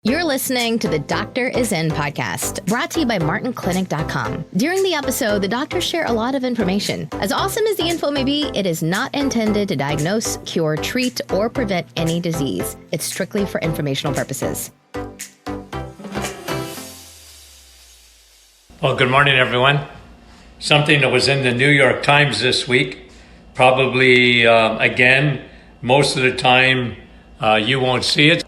You're listening to the Doctor Is In podcast, brought to you by MartinClinic.com. During the episode, the doctors share a lot of information. As awesome as the info may be, it is not intended to diagnose, cure, treat, or prevent any disease. It's strictly for informational purposes. Well, good morning, everyone. Something that was in the New York Times this week, probably, again, most of the time you won't see it.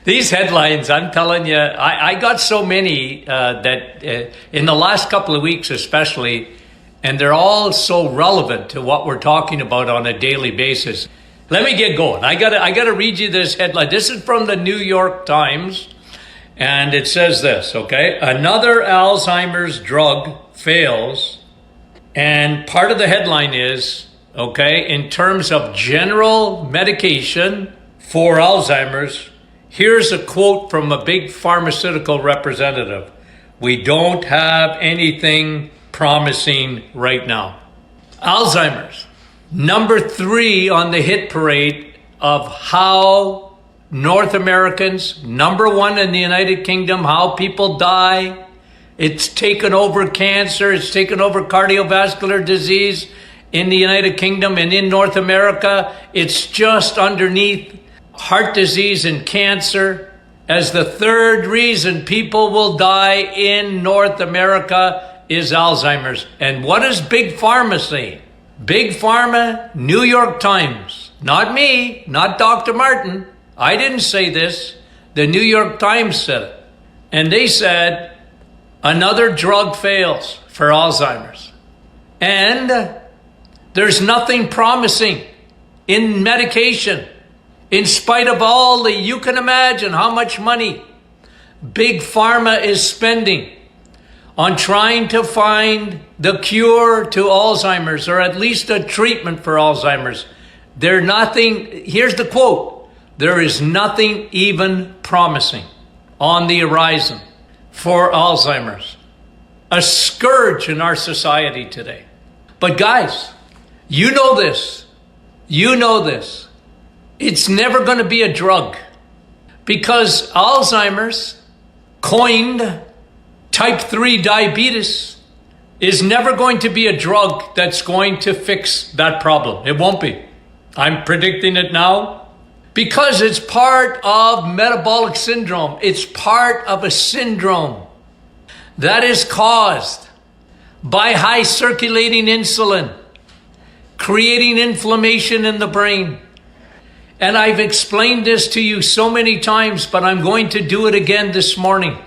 These headlines, I'm telling you, I got so many that in the last couple of weeks especially, and they're all so relevant to what we're talking about on a daily basis. Let me get going. I gotta read you this headline. This is from the New York Times, and it says this, okay? Another Alzheimer's drug fails, and part of the headline is, okay, in terms of general medication for Alzheimer's, here's a quote from a big pharmaceutical representative. We don't have anything promising right now. Alzheimer's, number 3 on the hit parade of how North Americans, number 1 in the United Kingdom, how people die. It's taken over cancer. It's taken over cardiovascular disease in the United Kingdom and in North America. It's just underneath heart disease and cancer as the third reason people will die in North America is Alzheimer's. And what does Big Pharma say? Big Pharma, New York Times, not me, not Dr. Martin. I didn't say this. The New York Times said it. And they said another drug fails for Alzheimer's. And there's nothing promising in medication. In spite of all you can imagine how much money Big Pharma is spending on trying to find the cure to Alzheimer's, or at least a treatment for Alzheimer's. Here's the quote, there is nothing even promising on the horizon for Alzheimer's. A scourge in our society today. But guys, you know this. It's never going to be a drug, because Alzheimer's, coined type 3 diabetes, is never going to be a drug that's going to fix that problem. It won't be. I'm predicting it now because it's part of metabolic syndrome. It's part of a syndrome that is caused by high circulating insulin, creating inflammation in the brain. And I've explained this to you so many times, but I'm going to do it again this morning.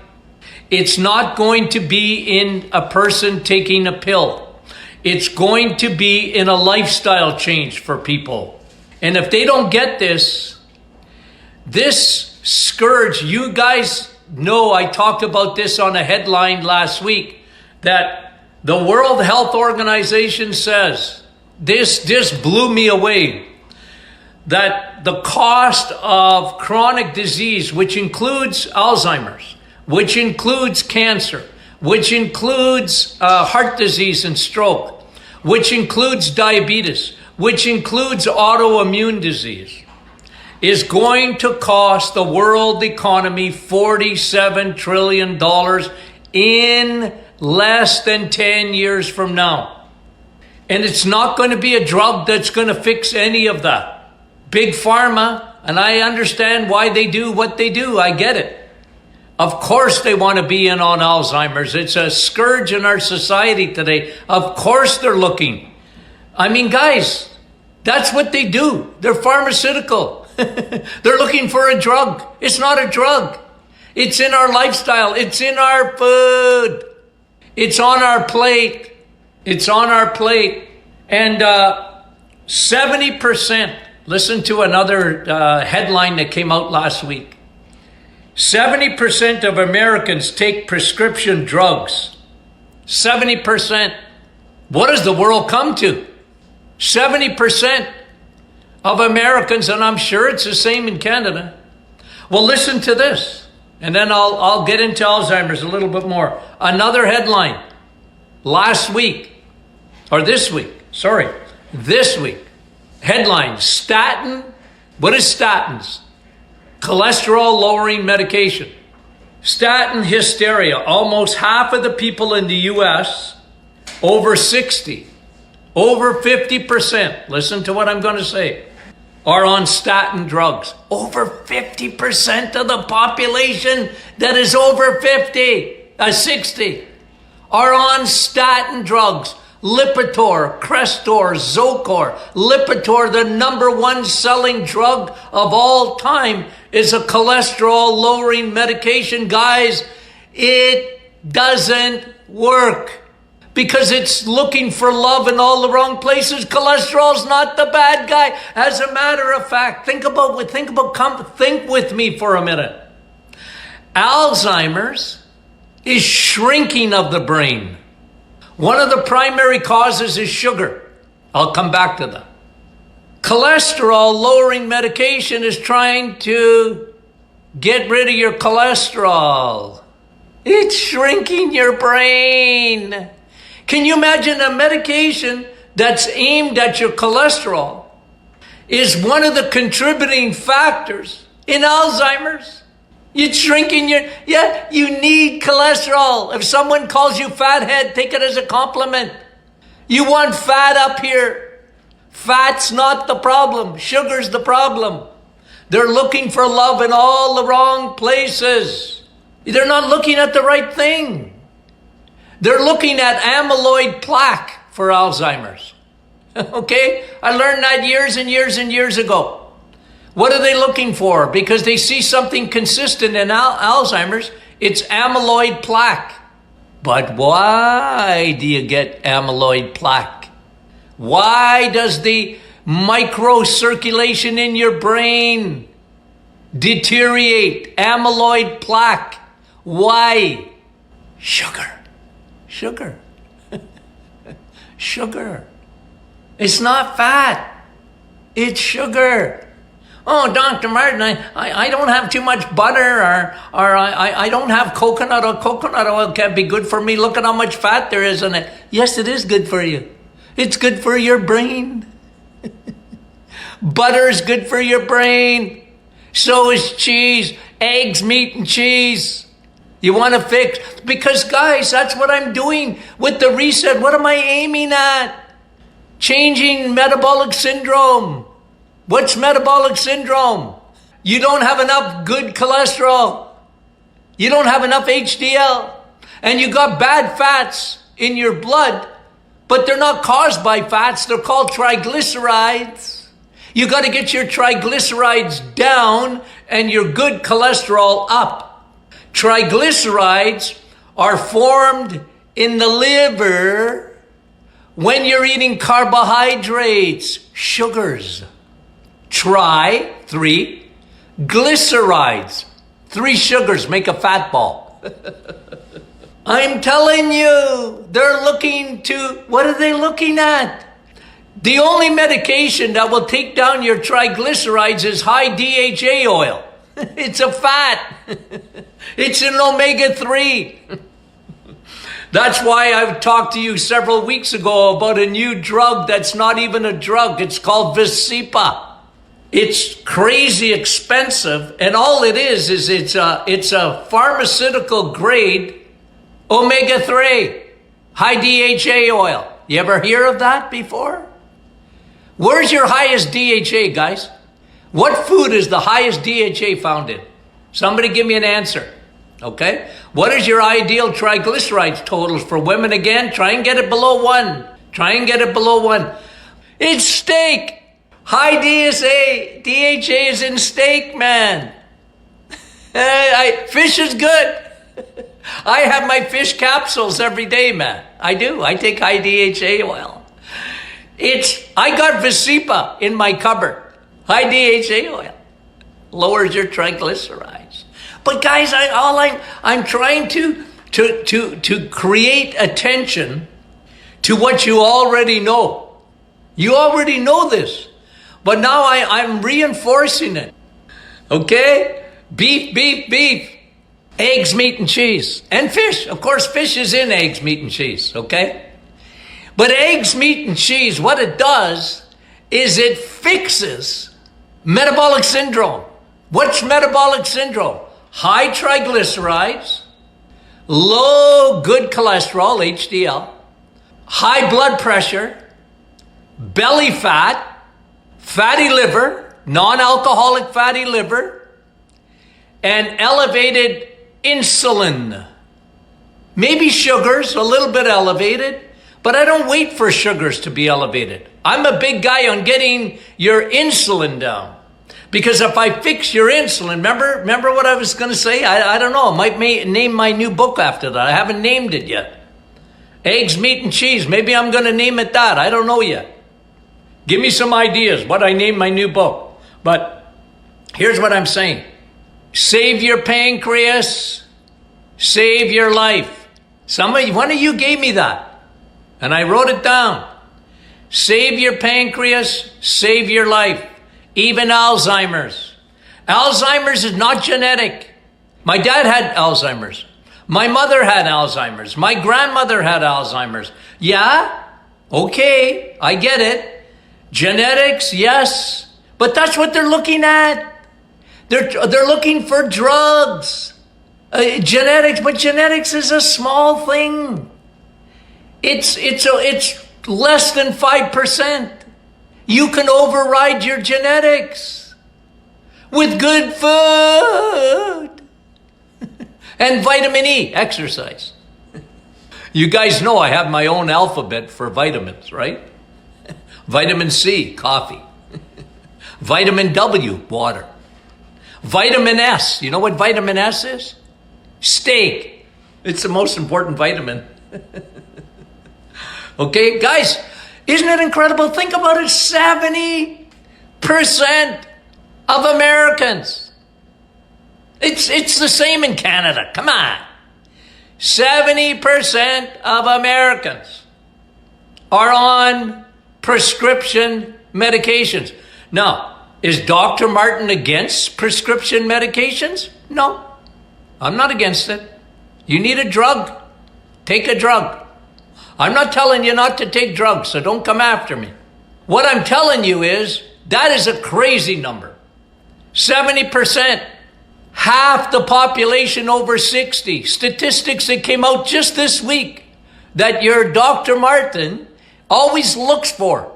It's not going to be in a person taking a pill. It's going to be in a lifestyle change for people. And if they don't get this scourge, you guys know I talked about this on a headline last week, that the World Health Organization says, this blew me away, that the cost of chronic disease, which includes Alzheimer's, which includes cancer, which includes heart disease and stroke, which includes diabetes, which includes autoimmune disease, is going to cost the world economy $47 trillion in less than 10 years from now. And it's not going to be a drug that's going to fix any of that. Big Pharma, and I understand why they do what they do. I get it. Of course they want to be in on Alzheimer's. It's a scourge in our society today. Of course they're looking. I mean, guys, that's what they do. They're pharmaceutical. They're looking for a drug. It's not a drug. It's in our lifestyle. It's in our food. It's on our plate. It's on our plate. And 70%, listen to another headline that came out last week. 70% of Americans take prescription drugs. 70%. What does the world come to? 70% of Americans, and I'm sure it's the same in Canada. Well, listen to this, and then I'll get into Alzheimer's a little bit more. Another headline this week. Headline, statin. What is statins? Cholesterol lowering medication. Statin hysteria. Almost half of the people in the U.S. over 60, over 50%, listen to what I'm going to say, are on statin drugs. Over 50% of the population that is over 60 are on statin drugs. Lipitor, Crestor, Zocor. Lipitor, the number one selling drug of all time, is a cholesterol lowering medication. Guys, it doesn't work because it's looking for love in all the wrong places. Cholesterol's not the bad guy. As a matter of fact, think with me for a minute. Alzheimer's is shrinking of the brain. One of the primary causes is sugar. I'll come back to that. Cholesterol lowering medication is trying to get rid of your cholesterol. It's shrinking your brain. Can you imagine a medication that's aimed at your cholesterol is one of the contributing factors in Alzheimer's? It's shrinking you need cholesterol. If someone calls you fathead, take it as a compliment. You want fat up here. Fat's not the problem. Sugar's the problem. They're looking for love in all the wrong places. They're not looking at the right thing. They're looking at amyloid plaque for Alzheimer's. Okay? I learned that years and years and years ago. What are they looking for? Because they see something consistent in Alzheimer's. It's amyloid plaque. But why do you get amyloid plaque? Why does the microcirculation in your brain deteriorate? Amyloid plaque. Why? Sugar. Sugar. It's not fat. It's sugar. Oh, Dr. Martin, I don't have too much butter or I don't have coconut oil. Coconut oil can't be good for me. Look at how much fat there is in it. Yes, it is good for you. It's good for your brain. Butter is good for your brain. So is cheese, eggs, meat, and cheese. You want to fix, because guys, that's what I'm doing with the reset. What am I aiming at? Changing metabolic syndrome. What's metabolic syndrome? You don't have enough good cholesterol. You don't have enough HDL. And you got bad fats in your blood, but they're not caused by fats. They're called triglycerides. You got to get your triglycerides down and your good cholesterol up. Triglycerides are formed in the liver when you're eating carbohydrates, sugars. Three, glycerides. 3 sugars make a fat ball. I'm telling you, they're looking to, what are they looking at? The only medication that will take down your triglycerides is high DHA oil. It's a fat. It's an omega-3. That's why I've talked to you several weeks ago about a new drug that's not even a drug. It's called Visipa. It's crazy expensive, and all it is it's a pharmaceutical grade omega-3, high DHA oil. You ever hear of that before? Where's your highest DHA, guys? What food is the highest DHA found in? Somebody give me an answer, okay? What is your ideal triglycerides totals for women again? Try and get it below 1. Try and get it below 1. It's steak. High DHA is in steak, man. Fish is good. I have my fish capsules every day, man. I do. I take high DHA oil. I got Visipa in my cupboard. High DHA oil lowers your triglycerides. But guys, I'm trying to create attention to what you already know. You already know this. But now I'm reinforcing it. Okay? Beef. Eggs, meat, and cheese. And fish. Of course, fish is in eggs, meat, and cheese. Okay? But eggs, meat, and cheese, what it does is it fixes metabolic syndrome. What's metabolic syndrome? high triglycerides, low good cholesterol, HDL, high blood pressure, belly fat, fatty liver, non-alcoholic fatty liver, and elevated insulin. Maybe sugars, a little bit elevated, but I don't wait for sugars to be elevated. I'm a big guy on getting your insulin down. Because if I fix your insulin, remember what I was going to say? I don't know. I might name my new book after that. I haven't named it yet. Eggs, meat, and cheese. Maybe I'm going to name it that. I don't know yet. Give me some ideas what I name my new book. But here's what I'm saying. Save your pancreas. Save your life. One of you gave me that. And I wrote it down. Save your pancreas. Save your life. Even Alzheimer's. Alzheimer's is not genetic. My dad had Alzheimer's. My mother had Alzheimer's. My grandmother had Alzheimer's. Yeah? Okay, I get it. Genetics, yes. But that's what they're looking at. They're looking for drugs. Genetics, but genetics is a small thing. It's less than 5%. You can override your genetics with good food and vitamin E, exercise. You guys know I have my own alphabet for vitamins, right? Vitamin C, coffee. Vitamin W, water. Vitamin S, you know what vitamin S is? Steak. It's the most important vitamin. Okay, guys, isn't it incredible? Think about it. 70% of Americans. It's the same in Canada. Come on. 70% of Americans are on prescription medications. Now, is Dr. Martin against prescription medications? No, I'm not against it. You need a drug? Take a drug. I'm not telling you not to take drugs, so don't come after me. What I'm telling you is that is a crazy number. 70%, half the population over 60. Statistics that came out just this week that your Dr. Martin always looks for,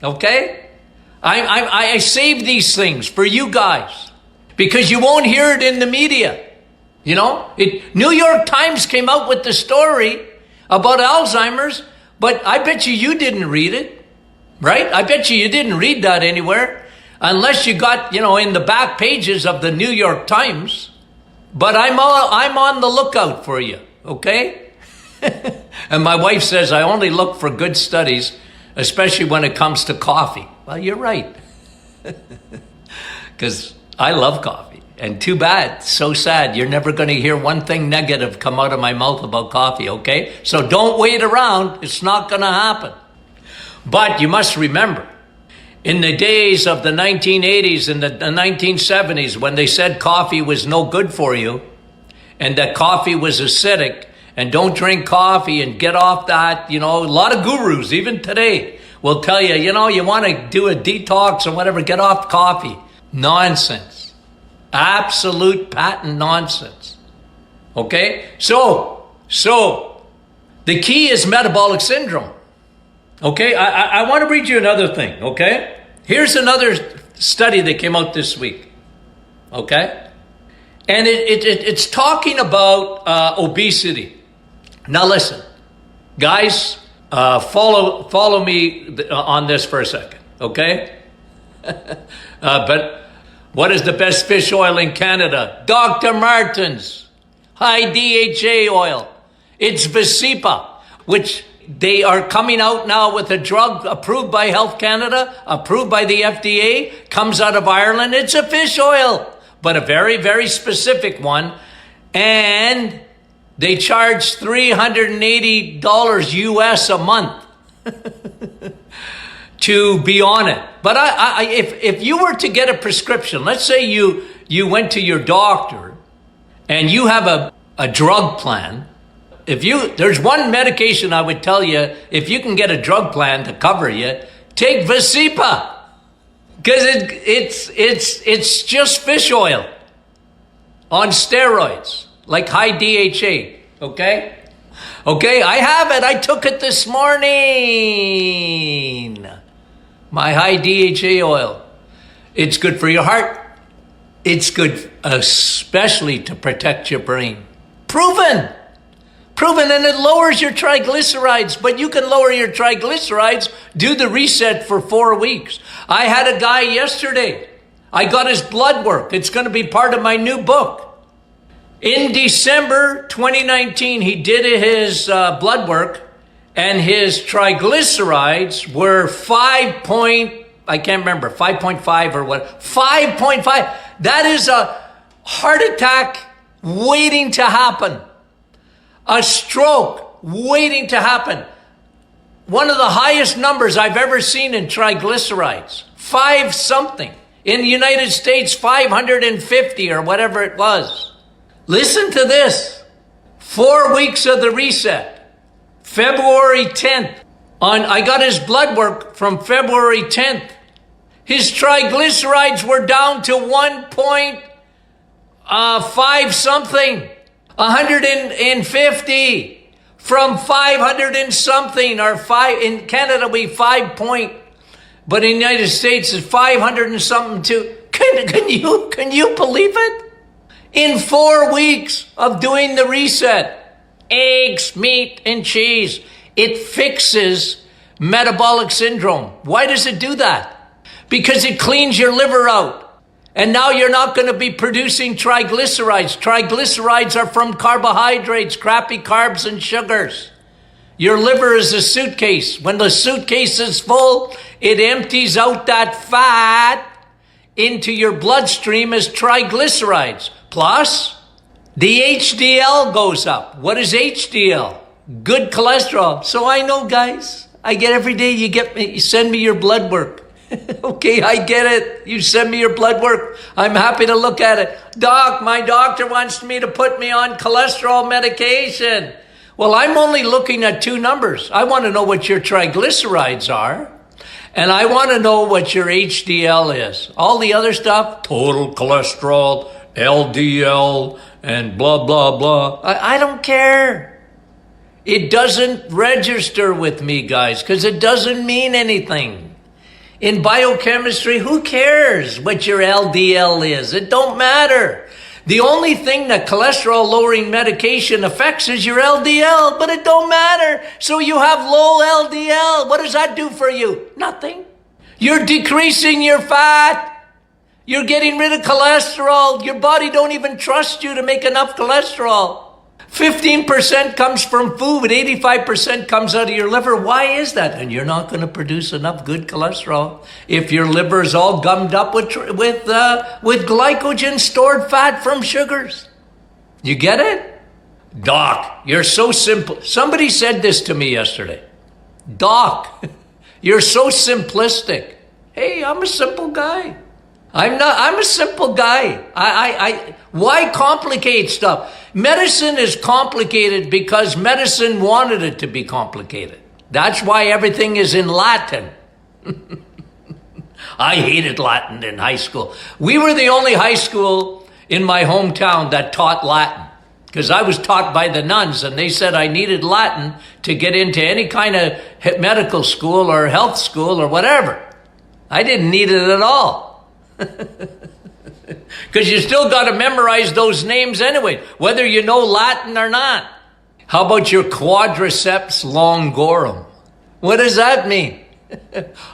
okay? I save these things for you guys because you won't hear it in the media. You know, New York Times came out with the story about Alzheimer's, but I bet you didn't read it, right? I bet you didn't read that anywhere unless you got, in the back pages of the New York Times. But I'm on the lookout for you, okay? And my wife says I only look for good studies, especially when it comes to coffee. Well, you're right. Because I love coffee. And too bad, so sad, you're never going to hear one thing negative come out of my mouth about coffee, okay? So don't wait around. It's not going to happen. But you must remember, in the days of the 1980s and the 1970s, when they said coffee was no good for you and that coffee was acidic and don't drink coffee and get off that, a lot of gurus, even today, will tell you, you want to do a detox or whatever, get off coffee. Nonsense. Absolute patent nonsense. Okay? So the key is metabolic syndrome. Okay? I want to read you another thing. Okay? Here's another study that came out this week. Okay? And it's talking about obesity. Now listen, guys, follow me on this for a second. Okay? But what is the best fish oil in Canada? Dr. Martin's high DHA oil. It's Visipa, which they are coming out now with a drug approved by Health Canada, approved by the FDA, comes out of Ireland. It's a fish oil, but a very, very specific one. And they charge $380 US a month to be on it. But if you were to get a prescription, let's say you went to your doctor and you have a drug plan. There's one medication I would tell you, if you can get a drug plan to cover you, take Visipa. Because it's just fish oil. on steroids, like high DHA, okay? Okay, I have it. I took it this morning. My high DHA oil. It's good for your heart. It's good especially to protect your brain. Proven, and it lowers your triglycerides, but you can lower your triglycerides, do the reset for 4 weeks. I had a guy yesterday, I got his blood work. It's going to be part of my new book. In December 2019, he did his blood work, and his triglycerides were 5.5 or what, 5.5. That is a heart attack waiting to happen. A stroke waiting to happen. One of the highest numbers I've ever seen in triglycerides. 5 something. In the United States, 550 or whatever it was. Listen to this. 4 weeks of the reset. February 10th. I got his blood work from February 10th. His triglycerides were down to 1.5 something. 150 from 500 and something, or 5 in Canada we 5 point, but in the United States it's 500 and something too. Can you believe it? In 4 weeks of doing the reset, eggs, meat, and cheese, it fixes metabolic syndrome. Why does it do that? Because it cleans your liver out. And now you're not going to be producing triglycerides. Triglycerides are from carbohydrates, crappy carbs and sugars. Your liver is a suitcase. When the suitcase is full, it empties out that fat into your bloodstream as triglycerides. Plus, the HDL goes up. What is HDL? Good cholesterol. So I know, guys. I get every day you send me your blood work. Okay, I get it. You send me your blood work. I'm happy to look at it. Doc, my doctor wants me to put me on cholesterol medication. Well, I'm only looking at 2 numbers. I want to know what your triglycerides are, and I want to know what your HDL is. All the other stuff, total cholesterol, LDL, and blah, blah, blah. I don't care. It doesn't register with me, guys, because it doesn't mean anything. In biochemistry, who cares what your LDL is? It don't matter. The only thing that cholesterol-lowering medication affects is your LDL, but it don't matter. So you have low LDL. What does that do for you? Nothing. You're decreasing your fat. You're getting rid of cholesterol. Your body don't even trust you to make enough cholesterol. 15% comes from food, 85% comes out of your liver. Why is that? And you're not going to produce enough good cholesterol if your liver is all gummed up with glycogen, stored fat from sugars. You get it? Doc, you're so simple. Somebody said this to me yesterday. Doc, you're so simplistic. Hey, I'm a simple guy. I'm a simple guy. Why complicate stuff? Medicine is complicated because medicine wanted it to be complicated. That's why everything is in Latin. I hated Latin in high school. We were the only high school in my hometown that taught Latin, because I was taught by the nuns, and they said I needed Latin to get into any kind of medical school or health school or whatever. I didn't need it at all. Because you still got to memorize those names anyway, whether you know Latin or not. How about your quadriceps longorum? What does that mean?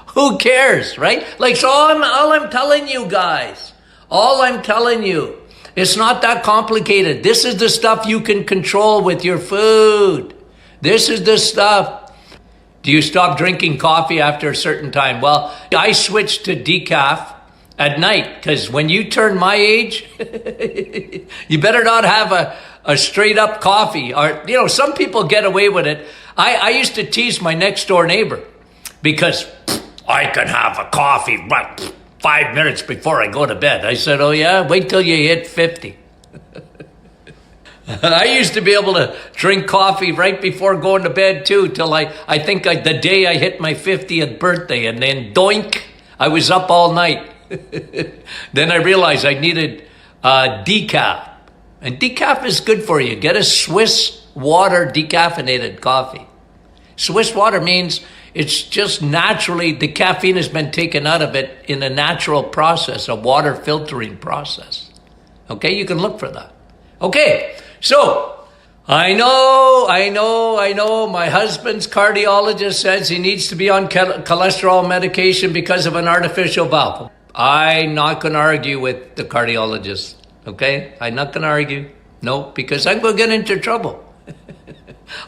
Who cares, right? Like, so all I'm telling you guys, it's not that complicated. This is the stuff you can control with your food. This is the stuff. Do you stop drinking coffee after a certain time? Well, I switched to decaf at night, because when you turn my age, you better not have a straight up coffee. Or, some people get away with it. I used to tease my next door neighbor because I can have a coffee but 5 minutes before I go to bed. I said, oh yeah, wait till you hit 50. I used to be able to drink coffee right before going to bed too, till I think the day I hit my 50th birthday, and then doink, I was up all night. Then I realized I needed decaf. And decaf is good for you. Get a Swiss water decaffeinated coffee. Swiss water means it's just naturally, the caffeine has been taken out of it in a natural process, a water filtering process. Okay, you can look for that. Okay, so I know, my husband's cardiologist says he needs to be on cholesterol medication because of an artificial valve. I'm not going to argue with the cardiologist, okay? I'm not going to argue. No, because I'm going to get into trouble.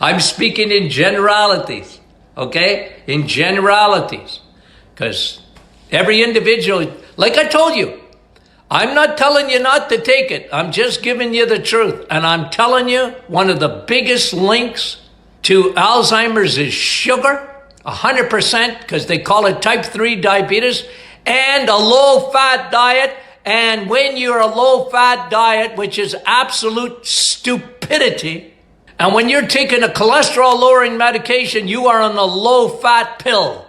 I'm speaking in generalities, okay? In generalities. Because every individual, like I told you, I'm not telling you not to take it. I'm just giving you the truth. And I'm telling you, one of the biggest links to Alzheimer's is sugar, 100%, because they call it type 3 diabetes, and a low-fat diet. And when you're a low-fat diet, which is absolute stupidity, and when you're taking a cholesterol-lowering medication, you are on a low-fat pill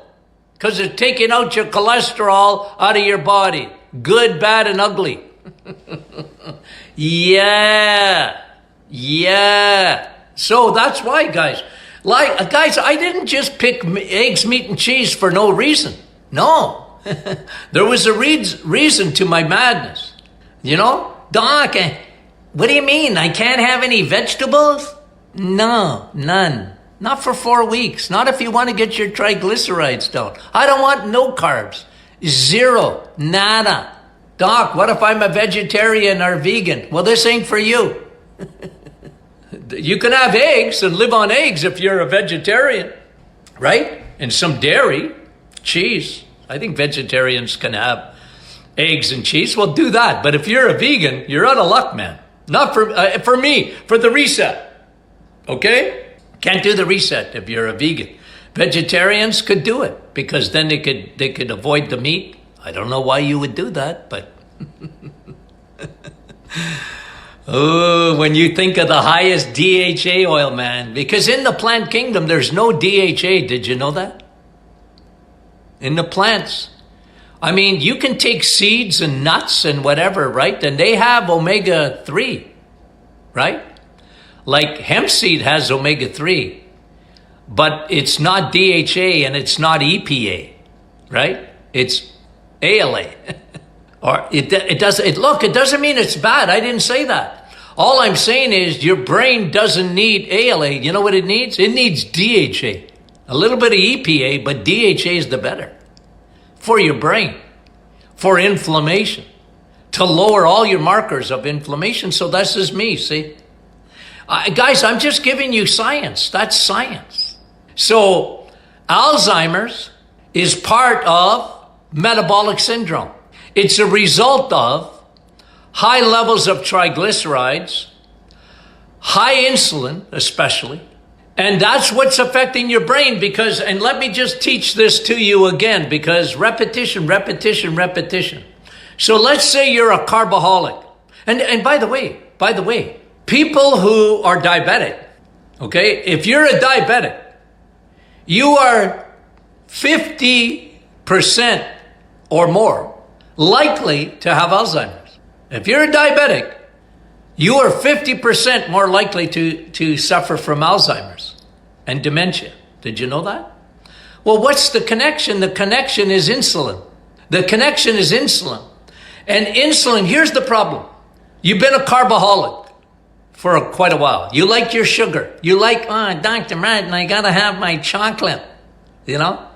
because it's taking out your cholesterol out of your body. Good, bad, and ugly. Yeah. So that's why, guys. Guys, I didn't just pick eggs, meat, and cheese for no reason. No. There was a reason to my madness. You know? Doc, what do you mean? I can't have any vegetables? No, none. Not for 4 weeks. Not if you want to get your triglycerides down. I don't want no carbs. Zero. Nada. Doc, what if I'm a vegetarian or vegan? Well, this ain't for you. You can have eggs and live on eggs if you're a vegetarian, right? And some dairy, cheese. I think vegetarians can have eggs and cheese. Well, do that. But if you're a vegan, you're out of luck, man. Not for me, for the reset. Okay? Can't do the reset if you're a vegan. Vegetarians could do it because then they could avoid the meat. I don't know why you would do that, but oh, when you think of the highest DHA oil, man, because in the plant kingdom there's no DHA. Did you know that? In the plants. I mean, you can take seeds and nuts and whatever, right? And they have omega-3, right? Like hemp seed has omega-3, but it's not DHA and it's not EPA, right? It's ALA. Or it doesn't mean it's bad. I didn't say that. All I'm saying is your brain doesn't need ALA. You know what it needs? It needs DHA. A little bit of EPA, but DHA is the better. For your brain. For inflammation. To lower all your markers of inflammation. So that's just me, see? Guys, I'm just giving you science. That's science. So Alzheimer's is part of metabolic syndrome. It's a result of high levels of triglycerides, high insulin especially, and that's what's affecting your brain because, and let me just teach this to you again because repetition. So let's say you're a carboholic. And by the way, people who are diabetic, okay, if you're a diabetic, you are 50% or more likely to have Alzheimer's. If you're a diabetic, you are 50% more likely to suffer from Alzheimer's and dementia. Did you know that? Well, what's the connection? The connection is insulin. The connection is insulin. And insulin, here's the problem. You've been a carboholic for quite a while. You like your sugar. You like, Dr. Martin, I got to have my chocolate, you know?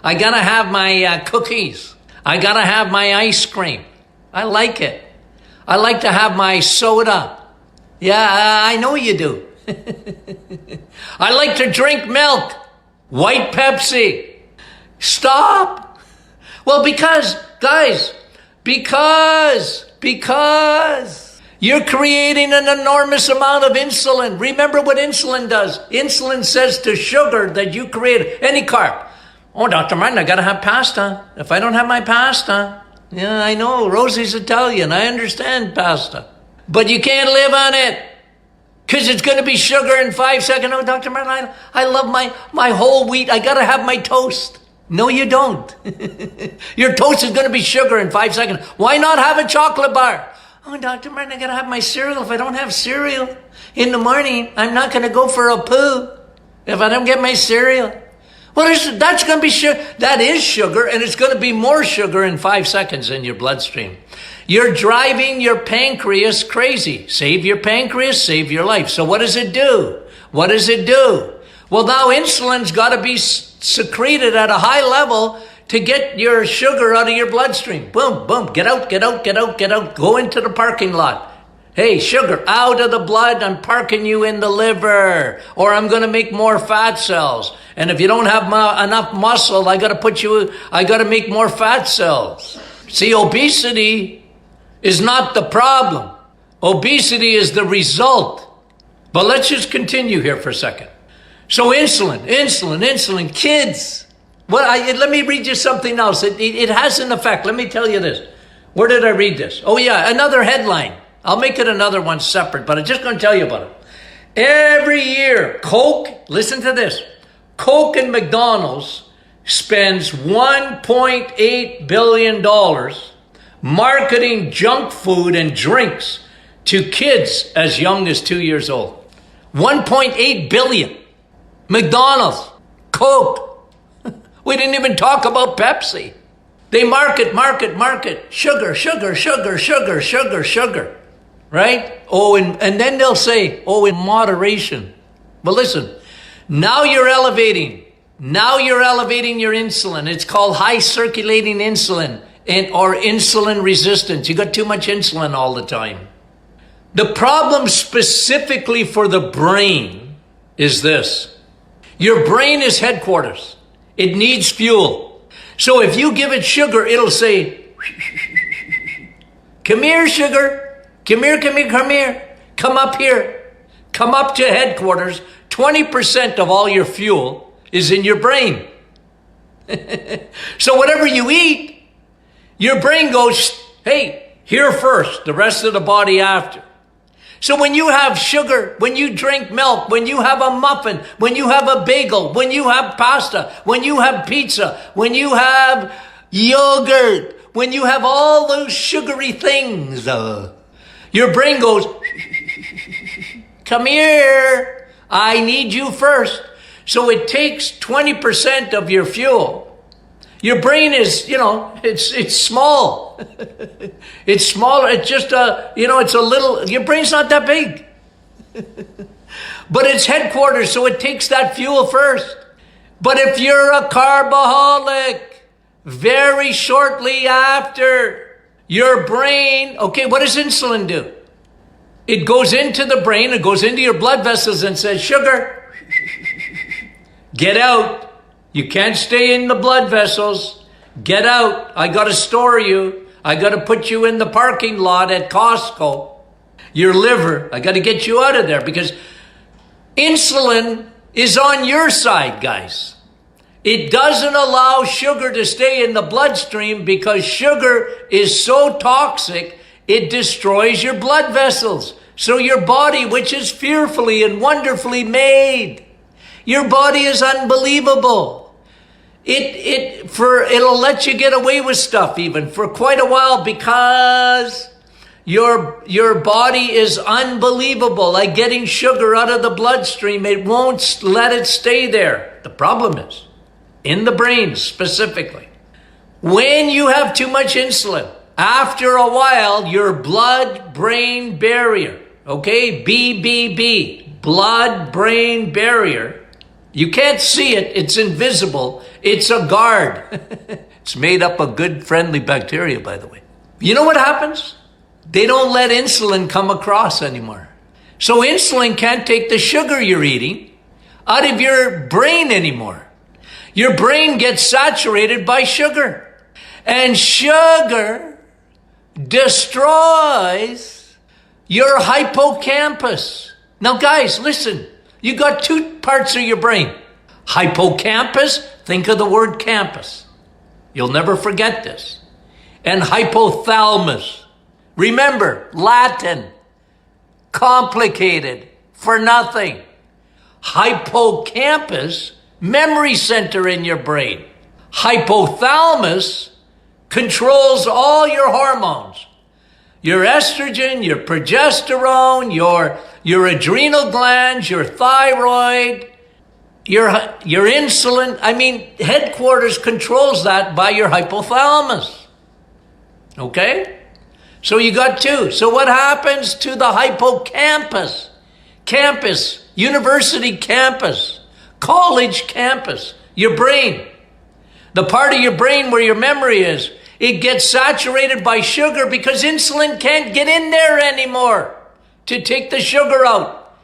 I got to have my cookies. I got to have my ice cream. I like it. I like to have my soda. Yeah, I know you do. I like to drink milk. White Pepsi. Stop. Well, because you're creating an enormous amount of insulin. Remember what insulin does. Insulin says to sugar that you create any carb. Oh, Dr. Martin, I got to have pasta. If I don't have my pasta, yeah, I know, Rosie's Italian. I understand pasta. But you can't live on it because it's going to be sugar in 5 seconds. Oh, Dr. Martin, I love my whole wheat. I got to have my toast. No, you don't. Your toast is going to be sugar in 5 seconds. Why not have a chocolate bar? Oh, Dr. Martin, I gotta have my cereal. If I don't have cereal in the morning, I'm not gonna go for a poo if I don't get my cereal. Well, that's gonna be sugar. That is sugar, and it's gonna be more sugar in 5 seconds in your bloodstream. You're driving your pancreas crazy. Save your pancreas, save your life. So what does it do? What does it do? Well, now insulin's gotta be secreted at a high level to get your sugar out of your bloodstream. Boom, boom, get out, get out, get out, get out. Go into the parking lot. Hey, sugar, out of the blood. I'm parking you in the liver, or I'm going to make more fat cells. And if you don't have enough muscle, I got to make more fat cells. See, obesity is not the problem. Obesity is the result. But let's just continue here for a second. So insulin, kids. Let me read you something else. It has an effect. Let me tell you this. Where did I read this? Oh yeah, another headline. I'll make it another one separate, but I'm just going to tell you about it. Every year, Coke, listen to this. Coke and McDonald's spends $1.8 billion marketing junk food and drinks to kids as young as 2 years old. 1.8 billion. McDonald's, Coke. We didn't even talk about Pepsi. They market. Sugar. Right? Oh, and then they'll say, oh, in moderation. But listen, now you're elevating your insulin. It's called high circulating insulin or insulin resistance. You got too much insulin all the time. The problem specifically for the brain is this. Your brain is headquarters. It needs fuel. So if you give it sugar, it'll say, come here, sugar. Come here. Come up here. Come up to headquarters. 20% of all your fuel is in your brain. So whatever you eat, your brain goes, hey, here first, the rest of the body after. So when you have sugar, when you drink milk, when you have a muffin, when you have a bagel, when you have pasta, when you have pizza, when you have yogurt, when you have all those sugary things, your brain goes, come here, I need you first. So it takes 20% of your fuel. Your brain is, it's small. It's smaller. It's just it's a little, your brain's not that big. But it's headquarters, so it takes that fuel first. But if you're a carboholic, very shortly after, your brain, okay, what does insulin do? It goes into the brain, it goes into your blood vessels and says, sugar, get out. You can't stay in the blood vessels. Get out. I got to store you. I got to put you in the parking lot at Costco. Your liver, I got to get you out of there because insulin is on your side, guys. It doesn't allow sugar to stay in the bloodstream because sugar is so toxic, it destroys your blood vessels. So your body, which is fearfully and wonderfully made, your body is unbelievable. It'll let you get away with stuff even for quite a while because your body is unbelievable. Like getting sugar out of the bloodstream, it won't let it stay there. The problem is in the brain specifically. When you have too much insulin, after a while, your blood-brain barrier, okay, BBB, blood-brain barrier, you can't see it. It's invisible. It's a guard. It's made up of good, friendly bacteria, by the way. You know what happens? They don't let insulin come across anymore. So insulin can't take the sugar you're eating out of your brain anymore. Your brain gets saturated by sugar. And sugar destroys your hippocampus. Now, guys, listen. You got two parts of your brain. Hippocampus, think of the word campus. You'll never forget this. And hypothalamus. Remember, Latin, complicated, for nothing. Hippocampus, memory center in your brain. Hypothalamus controls all your hormones. Your estrogen, your progesterone, your adrenal glands, your thyroid, your insulin. I mean, headquarters controls that by your hypothalamus. Okay? So you got two. So what happens to the hippocampus? Campus, university campus, college campus, your brain. The part of your brain where your memory is. It gets saturated by sugar because insulin can't get in there anymore to take the sugar out.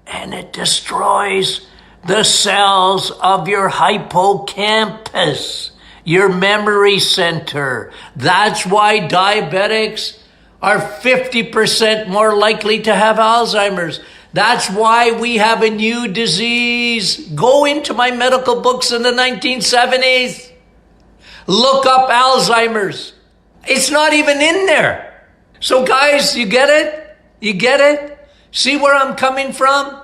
And it destroys the cells of your hippocampus, your memory center. That's why diabetics are 50% more likely to have Alzheimer's. That's why we have a new disease. Go into my medical books in the 1970s. Look up Alzheimer's. It's not even in there. So guys, you get it? You get it? See where I'm coming from?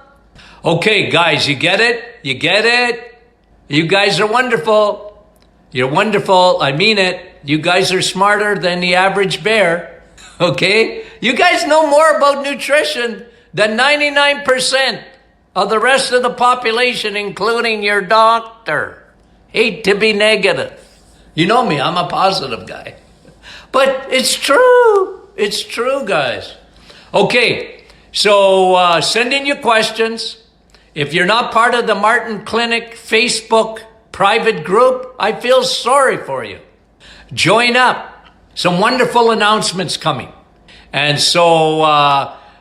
Okay, guys, you get it? You get it? You guys are wonderful. You're wonderful. I mean it. You guys are smarter than the average bear. Okay? You guys know more about nutrition than 99% of the rest of the population, including your doctor. Hate to be negative. You know me, I'm a positive guy. But it's true. It's true, guys. Okay, so send in your questions. If you're not part of the Martin Clinic Facebook private group, I feel sorry for you. Join up. Some wonderful announcements coming. And so,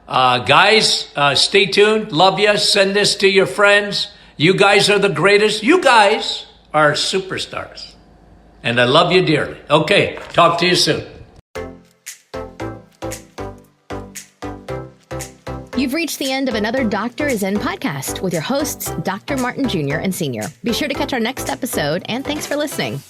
guys, stay tuned. Love you. Send this to your friends. You guys are the greatest. You guys are superstars. And I love you dearly. Okay, talk to you soon. You've reached the end of another Doctor is In podcast with your hosts, Dr. Martin Jr. and Sr. Be sure to catch our next episode, and thanks for listening.